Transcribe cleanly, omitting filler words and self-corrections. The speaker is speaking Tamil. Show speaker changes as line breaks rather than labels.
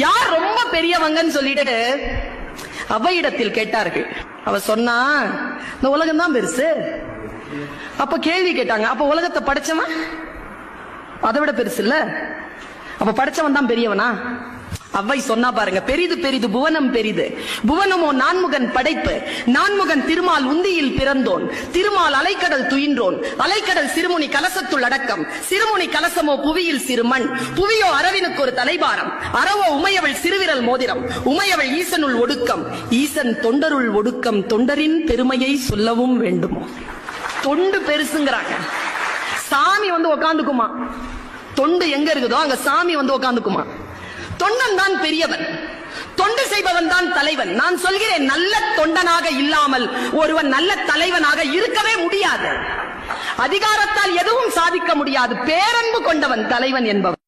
யார் ரொம்ப பெரியவங்கன்னு சொல்லிட்டு அவையிடத்தில் கேட்டார்கள். அவ சொன்னா இந்த உலகம் தான் பெருசு. அப்ப கேள்வி கேட்டாங்க, அப்ப உலகத்தை படைச்சவன் அதை விட பெருசு இல்ல, அப்ப படைச்சவன் தான் பெரியவனா? அவ்வை சொன்னா பாருங்க, பெரிது பெரிது புவனம் பெரிது, புவனமோ நான்முகன் படைப்பு, நான்முகன் திருமால் உந்தியில் பிறந்தோன், திருமால் அலைக்கடல் துயின்றோன், அலைக்கடல் சிறுமுனி கலசத்துள் அடக்கம், சிறுமுனி கலசமோ புவியில் சிறுமண், புவியோ அரவினுக்கு ஒரு தலைபாரம், அறவோ உமையவள் சிறுவிரல் மோதிரம், உமையவள் ஈசனுள் ஒடுக்கம், ஈசன் தொண்டருள் ஒடுக்கம், தொண்டரின் பெருமையை சொல்லவும் வேண்டுமோ? தொண்டு பெருசுங்கிறாங்க. சாமி வந்து உக்காந்துக்குமா? தொண்டு எங்க இருக்குதோ அங்க சாமி வந்து உக்காந்துக்குமா? தொண்டன் தான் பெரியவன், தொண்டு செய்பவன் தான் தலைவன். நான் சொல்கிறேன், நல்ல தொண்டனாக இல்லாமல் ஒருவன் நல்ல தலைவனாக இருக்கவே முடியாது. அதிகாரத்தால் எதுவும் சாதிக்க முடியாது. பேரன்பு கொண்டவன் தலைவன் என்பவன்.